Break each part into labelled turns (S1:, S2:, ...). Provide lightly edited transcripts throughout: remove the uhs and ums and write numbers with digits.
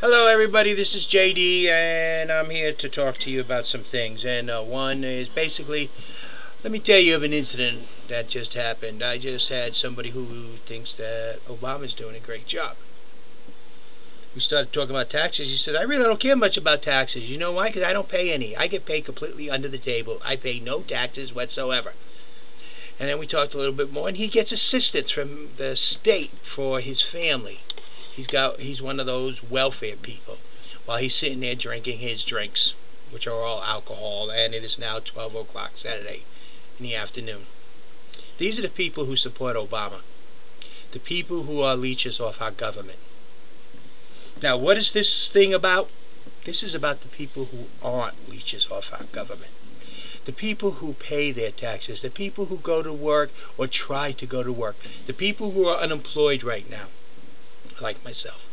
S1: Hello everybody, this is JD and I'm here to talk to you about some things. And one is basically, let me tell you of an incident that just happened. I just had somebody who thinks that Obama's doing a great job. We started talking about taxes. He said, I really don't care much about taxes. You know why? Because I don't pay any. I get paid completely under the table. I pay no taxes whatsoever. And then we talked a little bit more, and he gets assistance from the state for his family. He's one of those welfare people while he's sitting there drinking his drinks, which are all alcohol, and it is now 12 o'clock Saturday in the afternoon. These are the people who support Obama, the people who are leeches off our government. Now, what is this thing about? This is about the people who aren't leeches off our government. The people who pay their taxes, the people who go to work or try to go to work, the people who are unemployed right now, like myself,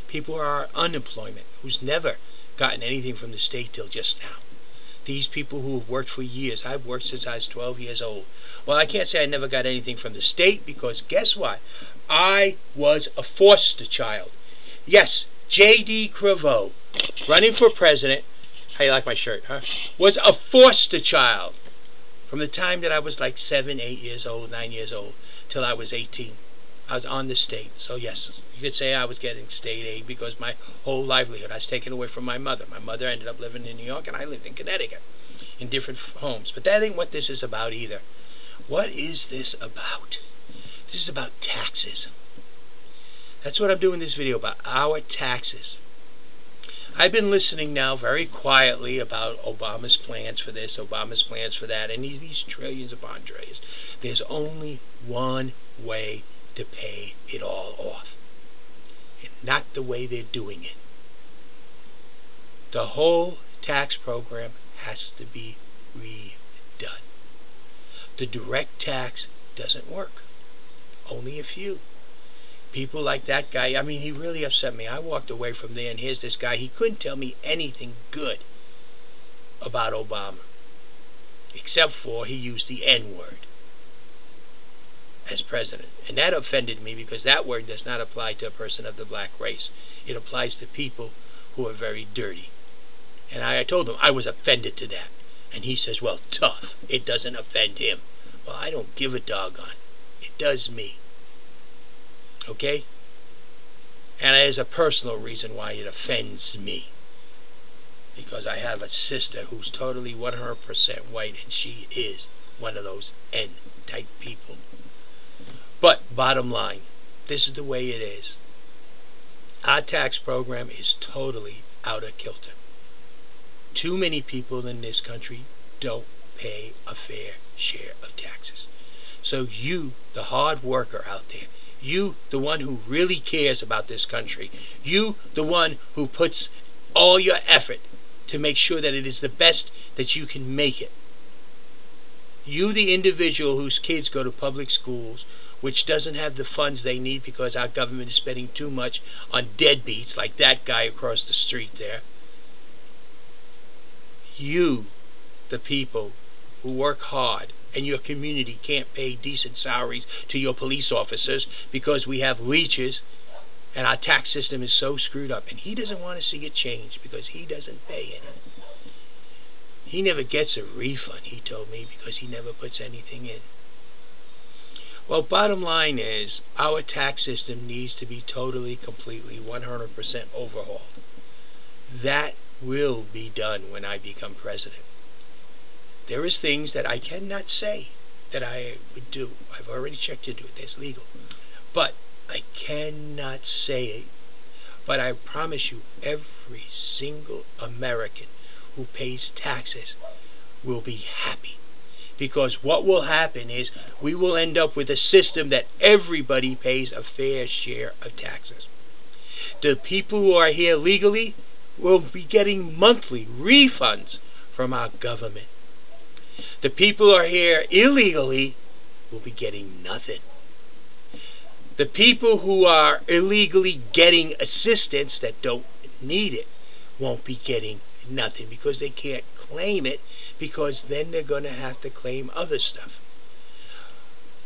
S1: people who are unemployment, who's never gotten anything from the state till just now. These people who have worked for years. I've worked since I was 12 years old. Well, I can't say I never got anything from the state, because guess what? I was a foster child. Yes, J.D. Creveau, running for president, how you like my shirt, huh? Was a foster child from the time that I was like 7, 8 years old, 9 years old, till I was 18. I was on the state. So yes, you could say I was getting state aid, because my whole livelihood I was taken away from my mother. My mother ended up living in New York, and I lived in Connecticut in different homes. But that ain't what this is about either. What is this about? This is about taxes. That's what I'm doing this video about, our taxes. I've been listening now very quietly about Obama's plans for this, Obama's plans for that, and these trillions upon trillions. There's only one way to pay it all off, and not the way they're doing it. The whole tax program has to be redone. The direct tax doesn't work. Only a few. People like that guy, I mean, he really upset me. I walked away from there, and here's this guy. He couldn't tell me anything good about Obama, except for he used the N-word as president. And that offended me, because that word does not apply to a person of the black race. It applies to people who are very dirty. And I told him I was offended to that. And he says, well, tough. It doesn't offend him. Well, I don't give a doggone. It does me. Okay? And there's a personal reason why it offends me. Because I have a sister who's totally 100% white, and she is one of those N-type people. But bottom line, this is the way it is. Our tax program is totally out of kilter. Too many people in this country don't pay a fair share of taxes. So you, the hard worker out there, you, the one who really cares about this country, you, the one who puts all your effort to make sure that it is the best that you can make it, you, the individual whose kids go to public schools, which doesn't have the funds they need because our government is spending too much on deadbeats like that guy across the street there, you, the people who work hard, and your community can't pay decent salaries to your police officers because we have leeches and our tax system is so screwed up. And he doesn't want to see it change because he doesn't pay any. He never gets a refund, he told me, because he never puts anything in. Well, bottom line is, our tax system needs to be totally, completely, 100% overhauled. That will be done when I become president. There is things that I cannot say that I would do. I've already checked into it. That's legal. But I cannot say it. But I promise you, every single American who pays taxes will be happy. Because what will happen is we will end up with a system that everybody pays a fair share of taxes. The people who are here legally will be getting monthly refunds from our government. The people who are here illegally will be getting nothing. The people who are illegally getting assistance that don't need it won't be getting nothing, because they can't claim it, because then they're going to have to claim other stuff.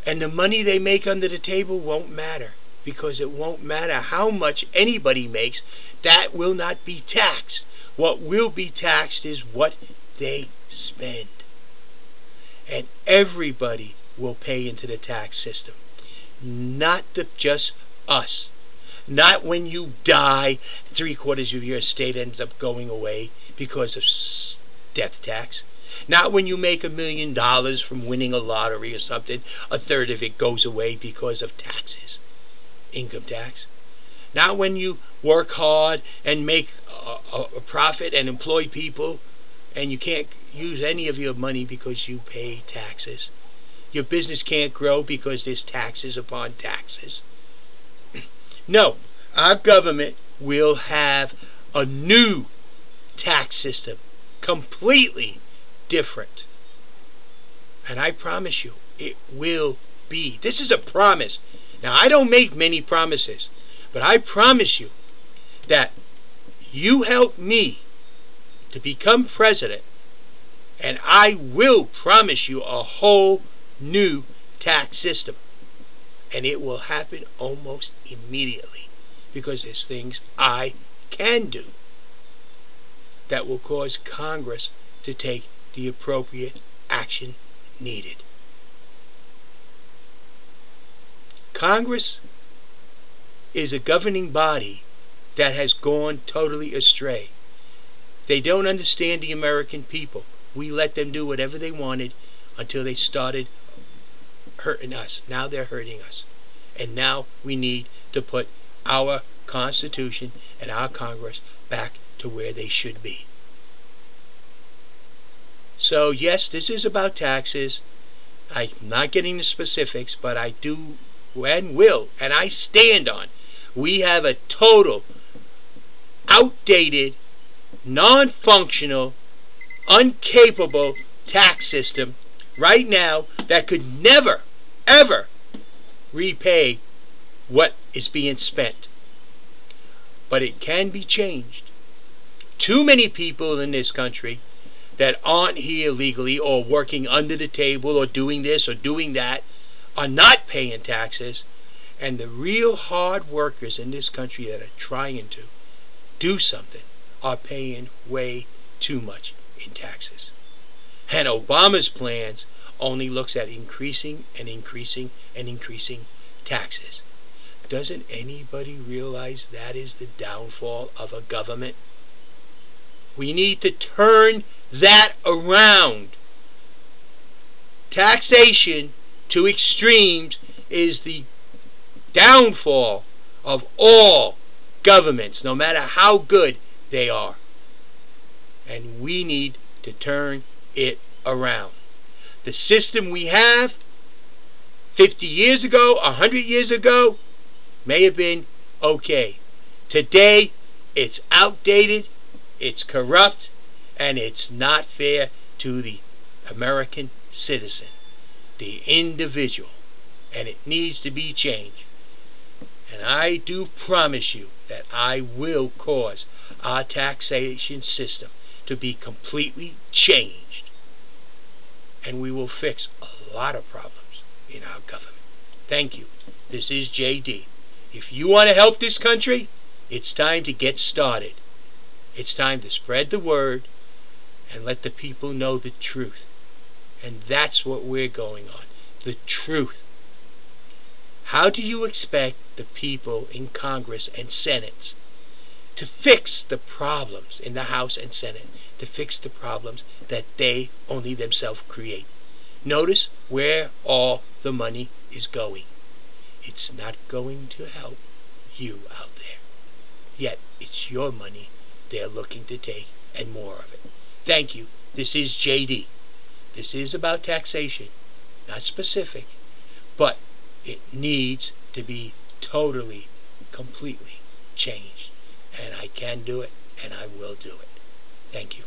S1: And the money they make under the table won't matter, because it won't matter how much anybody makes, That will not be taxed. What will be taxed is what they spend. And everybody will pay into the tax system. Not just us. Not when you die, 3/4 of your estate ends up going away because of death tax. Not when you make $1 million from winning a lottery or something, 1/3 of it goes away because of taxes, income tax. Not when you work hard and make a profit and employ people and you can't use any of your money because you pay taxes. Your business can't grow because there's taxes upon taxes. No, our government will have a new tax system, completely different. And I promise you, it will be. This is a promise. Now, I don't make many promises, but I promise you that you help me to become president, and I will promise you a whole new tax system. And it will happen almost immediately because there's things I can do that will cause Congress to take the appropriate action needed. Congress is a governing body that has gone totally astray. They don't understand the American people. We let them do whatever they wanted until they started hurting us. Now they're hurting us. And now we need to put our Constitution and our Congress back to where they should be. So yes, this is about taxes. I'm not getting the specifics, but I do and will, and I stand on. We have a total, outdated, non-functional, incapable tax system right now that could never, ever repay what is being spent. But it can be changed. Too many people in this country that aren't here legally or working under the table or doing this or doing that are not paying taxes, and the real hard workers in this country that are trying to do something are paying way too much in taxes. And Obama's plans only looks at increasing and increasing and increasing taxes. Doesn't anybody realize that is the downfall of a government? We need to turn that around. Taxation to extremes is the downfall of all governments, no matter how good they are. And we need to turn it around. The system we have 50 years ago, 100 years ago, may have been okay. Today, it's outdated, it's corrupt, and it's not fair to the American citizen, the individual, and it needs to be changed. And I do promise you that I will cause our taxation system to be completely changed, and we will fix a lot of problems in our government. Thank you. This is JD. If you want to help this country, it's time to get started. It's time to spread the word and let the people know the truth. And that's what we're going on. The truth. How do you expect the people in Congress and Senate to fix the problems in the House and Senate, to fix the problems that they only themselves create? Notice where all the money is going. It's not going to help you out there. Yet it's your money they're looking to take, and more of it. Thank you. This is JD. This is about taxation. Not specific, but it needs to be totally, completely changed. And I can do it, and I will do it. Thank you.